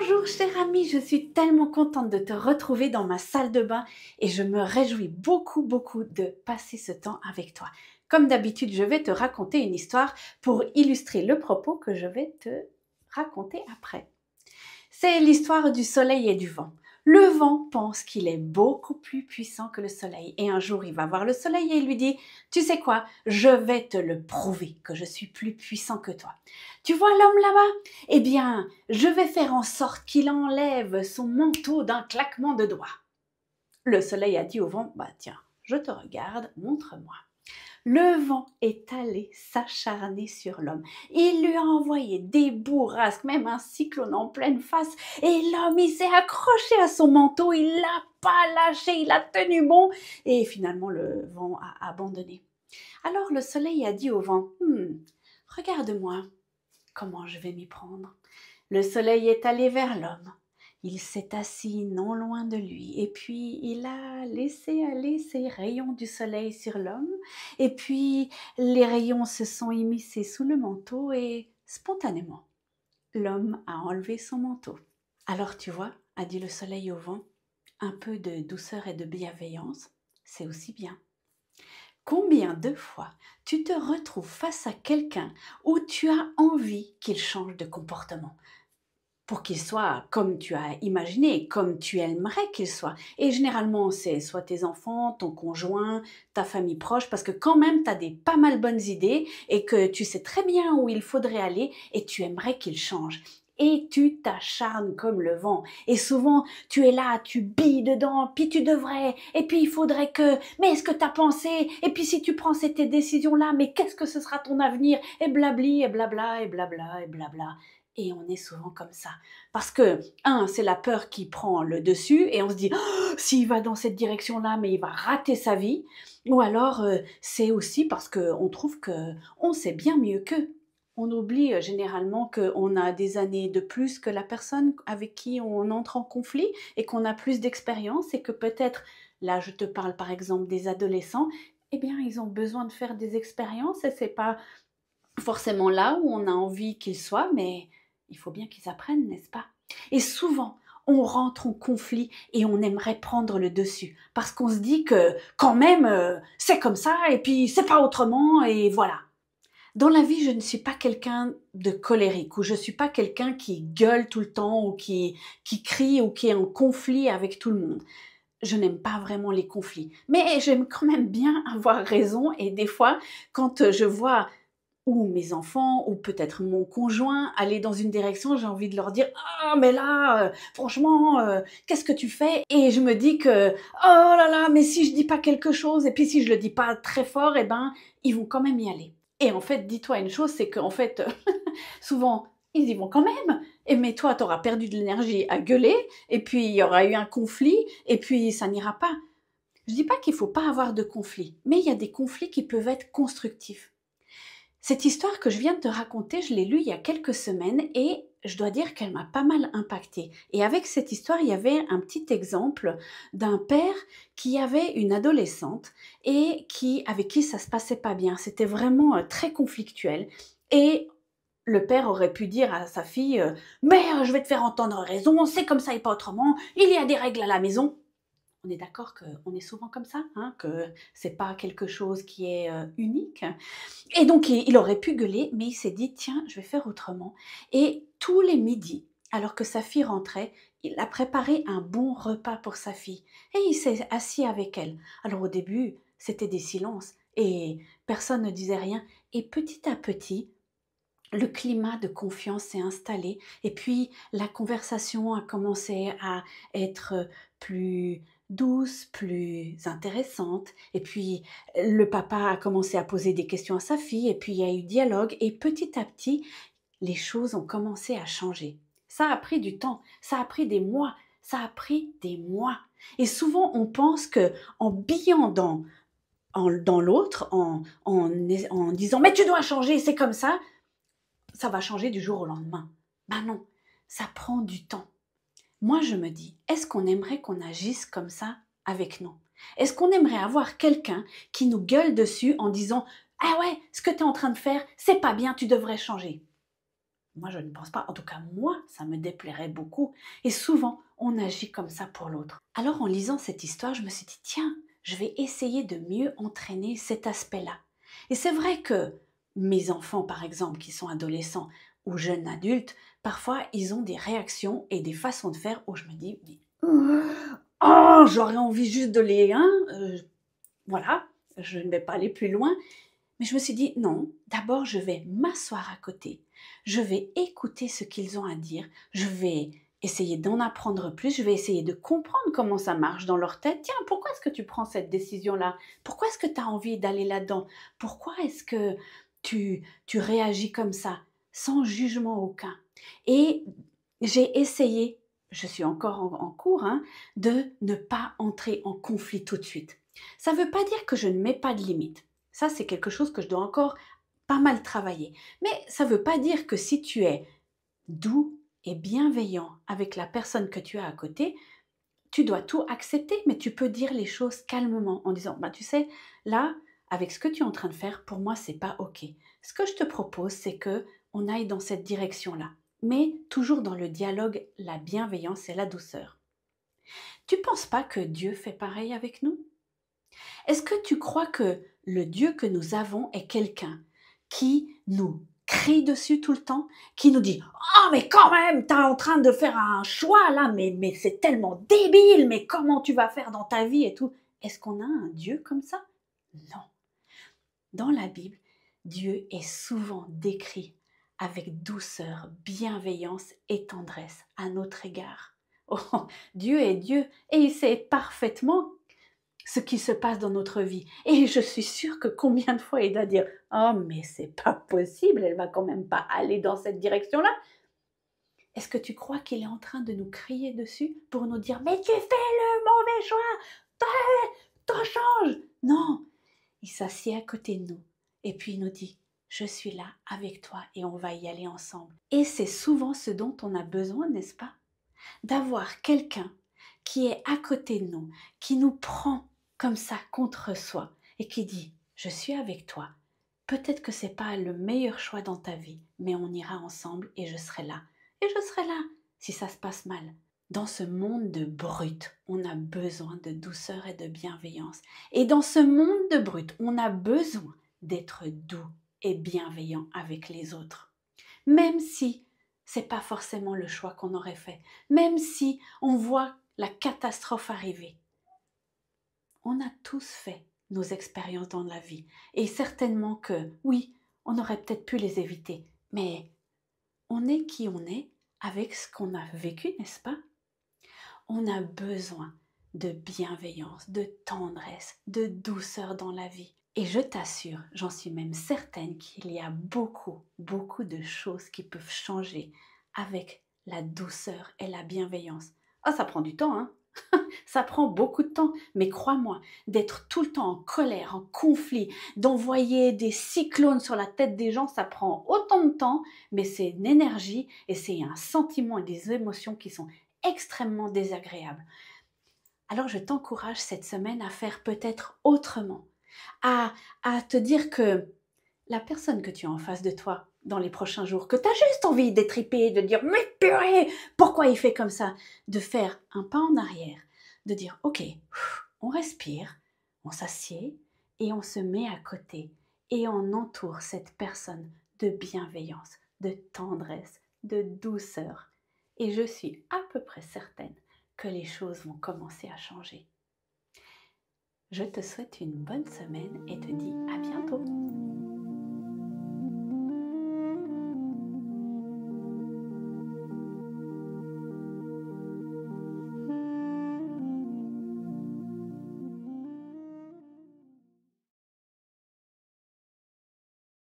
Bonjour cher ami, je suis tellement contente de te retrouver dans ma salle de bain et je me réjouis beaucoup de passer ce temps avec toi. Comme d'habitude, je vais te raconter une histoire pour illustrer le propos que je vais te raconter après. C'est l'histoire du soleil et du vent. Le vent pense qu'il est beaucoup plus puissant que le soleil et un jour il va voir le soleil et il lui dit « Tu sais quoi, je vais te le prouver que je suis plus puissant que toi. Tu vois l'homme là-bas? Eh bien, je vais faire en sorte qu'il enlève son manteau d'un claquement de doigts. » Le soleil a dit au vent « Bah tiens, je te regarde, montre-moi. » Le vent est allé s'acharner sur l'homme. Il lui a envoyé des bourrasques, même un cyclone en pleine face. Et l'homme, il s'est accroché à son manteau, il l'a pas lâché, il a tenu bon. Et finalement, le vent a abandonné. Alors le soleil a dit au vent, « Regarde-moi, comment je vais m'y prendre. » Le soleil est allé vers l'homme. Il s'est assis non loin de lui et puis il a laissé aller ses rayons du soleil sur l'homme et puis les rayons se sont immiscés sous le manteau et spontanément, l'homme a enlevé son manteau. Alors tu vois, a dit le soleil au vent, un peu de douceur et de bienveillance, c'est aussi bien. Combien de fois tu te retrouves face à quelqu'un où tu as envie qu'il change de comportement pour qu'il soit comme tu as imaginé, comme tu aimerais qu'il soit. Et généralement, c'est soit tes enfants, ton conjoint, ta famille proche, parce que quand même, tu as des pas mal bonnes idées et que tu sais très bien où il faudrait aller et tu aimerais qu'il change. Et tu t'acharnes comme le vent. Et souvent, tu es là, tu billes dedans, puis tu devrais, et puis il faudrait que, mais est-ce que tu as pensé? Et puis si tu prends cette décision-là, mais qu'est-ce que ce sera ton avenir? Et blabli, et blabla, et blabla, et blabla. Et on est souvent comme ça. Parce que, c'est la peur qui prend le dessus et on se dit oh, « s'il va dans cette direction-là, mais il va rater sa vie ». Ou alors, c'est aussi parce qu'on trouve qu'on sait bien mieux qu'eux. On oublie généralement qu'on a des années de plus que la personne avec qui on entre en conflit et qu'on a plus d'expérience et que peut-être, là je te parle par exemple des adolescents, eh bien ils ont besoin de faire des expériences et c'est pas forcément là où on a envie qu'ils soient, mais il faut bien qu'ils apprennent, n'est-ce pas? Et souvent, on rentre en conflit et on aimerait prendre le dessus parce qu'on se dit que quand même, c'est comme ça et puis c'est pas autrement et voilà. Dans la vie, je ne suis pas quelqu'un de colérique ou je ne suis pas quelqu'un qui gueule tout le temps ou qui crie ou qui est en conflit avec tout le monde. Je n'aime pas vraiment les conflits, mais j'aime quand même bien avoir raison et des fois, quand je vois ou mes enfants, ou peut-être mon conjoint, aller dans une direction, j'ai envie de leur dire « Ah, mais là, franchement, qu'est-ce que tu fais ?» Et je me dis que « Oh là là, mais si je dis pas quelque chose, et puis si je le dis pas très fort, eh ben, ils vont quand même y aller. » Et en fait, dis-toi une chose, c'est qu'en fait, souvent, ils y vont quand même. Et mais toi, tu auras perdu de l'énergie à gueuler, et puis il y aura eu un conflit, et puis ça n'ira pas. Je dis pas qu'il faut pas avoir de conflit, mais il y a des conflits qui peuvent être constructifs. Cette histoire que je viens de te raconter, je l'ai lue il y a quelques semaines et je dois dire qu'elle m'a pas mal impactée. Et avec cette histoire, il y avait un petit exemple d'un père qui avait une adolescente et avec qui ça se passait pas bien. C'était vraiment très conflictuel. Et le père aurait pu dire à sa fille mais je vais te faire entendre raison, c'est comme ça et pas autrement, il y a des règles à la maison. On est d'accord qu'on est souvent comme ça, que c'est pas quelque chose qui est unique. Et donc, il aurait pu gueuler, mais il s'est dit, tiens, je vais faire autrement. Et tous les midis, alors que sa fille rentrait, il a préparé un bon repas pour sa fille. Et il s'est assis avec elle. Alors au début, c'était des silences et personne ne disait rien. Et petit à petit, le climat de confiance s'est installé et puis la conversation a commencé à être plus douce, plus intéressante et puis le papa a commencé à poser des questions à sa fille et puis il y a eu dialogue et petit à petit les choses ont commencé à changer. Ça a pris du temps, ça a pris des mois, ça a pris des mois. Et souvent on pense que en billant dans l'autre, en disant mais tu dois changer, c'est comme ça va changer du jour au lendemain. Ben non, ça prend du temps. Moi, je me dis, est-ce qu'on aimerait qu'on agisse comme ça avec nous? Est-ce qu'on aimerait avoir quelqu'un qui nous gueule dessus en disant « Ah ouais, ce que tu es en train de faire, c'est pas bien, tu devrais changer ». Moi, je ne pense pas. En tout cas, moi, ça me déplairait beaucoup. Et souvent, on agit comme ça pour l'autre. Alors, en lisant cette histoire, je me suis dit, tiens, je vais essayer de mieux entraîner cet aspect-là. Et c'est vrai que mes enfants, par exemple, qui sont adolescents ou jeunes adultes, parfois, ils ont des réactions et des façons de faire où je me dis, oh, j'aurais envie juste de les... Hein, voilà, je ne vais pas aller plus loin. Mais je me suis dit, non, d'abord je vais m'asseoir à côté, je vais écouter ce qu'ils ont à dire, je vais essayer d'en apprendre plus, je vais essayer de comprendre comment ça marche dans leur tête. Tiens, pourquoi est-ce que tu prends cette décision-là? Pourquoi est-ce que tu as envie d'aller là-dedans? Pourquoi est-ce que tu réagis comme ça, sans jugement aucun? Et j'ai essayé, je suis encore en cours, hein, de ne pas entrer en conflit tout de suite. Ça ne veut pas dire que je ne mets pas de limites. Ça, c'est quelque chose que je dois encore pas mal travailler. Mais ça ne veut pas dire que si tu es doux et bienveillant avec la personne que tu as à côté, tu dois tout accepter, mais tu peux dire les choses calmement en disant, bah, tu sais, là, avec ce que tu es en train de faire, pour moi, c'est pas OK. Ce que je te propose, c'est que on aille dans cette direction-là, mais toujours dans le dialogue, la bienveillance et la douceur. Tu penses pas que Dieu fait pareil avec nous? Est-ce que tu crois que le Dieu que nous avons est quelqu'un qui nous crie dessus tout le temps, qui nous dit « Oh, mais quand même, tu es en train de faire un choix là, mais c'est tellement débile, mais comment tu vas faire dans ta vie et tout ?» Est-ce qu'on a un Dieu comme ça? Non. Dans la Bible, Dieu est souvent décrit avec douceur, bienveillance et tendresse à notre égard. Oh, Dieu est Dieu et il sait parfaitement ce qui se passe dans notre vie. Et je suis sûre que combien de fois il doit dire « Oh, mais c'est pas possible, elle va quand même pas aller dans cette direction-là. » Est-ce que tu crois qu'il est en train de nous crier dessus pour nous dire « Mais tu fais le mauvais choix, t'en change !» Non, il s'assied à côté de nous et puis il nous dit « Je suis là avec toi et on va y aller ensemble. » Et c'est souvent ce dont on a besoin, n'est-ce pas? D'avoir quelqu'un qui est à côté de nous, qui nous prend comme ça contre soi et qui dit « Je suis avec toi. Peut-être que ce n'est pas le meilleur choix dans ta vie, mais on ira ensemble et je serai là. Et je serai là si ça se passe mal. » Dans ce monde de brut, on a besoin de douceur et de bienveillance. Et dans ce monde de brut, on a besoin d'être doux et bienveillant avec les autres. Même si c'est pas forcément le choix qu'on aurait fait, même si on voit la catastrophe arriver. On a tous fait nos expériences dans la vie et certainement que, oui, on aurait peut-être pu les éviter, mais on est qui on est avec ce qu'on a vécu, n'est-ce pas? On a besoin de bienveillance, de tendresse, de douceur dans la vie. Et je t'assure, j'en suis même certaine qu'il y a beaucoup, beaucoup de choses qui peuvent changer avec la douceur et la bienveillance. Ah, ça prend du temps, hein? Ça prend beaucoup de temps, mais crois-moi, d'être tout le temps en colère, en conflit, d'envoyer des cyclones sur la tête des gens, ça prend autant de temps, mais c'est une énergie et c'est un sentiment et des émotions qui sont extrêmement désagréables. Alors je t'encourage cette semaine à faire peut-être autrement, à te dire que la personne que tu as en face de toi dans les prochains jours, que tu as juste envie d'étriper, de dire « Mais purée, pourquoi il fait comme ça ?» De faire un pas en arrière, de dire « Ok, on respire, on s'assied et on se met à côté et on entoure cette personne de bienveillance, de tendresse, de douceur. » Et je suis à peu près certaine que les choses vont commencer à changer. Je te souhaite une bonne semaine et te dis à bientôt.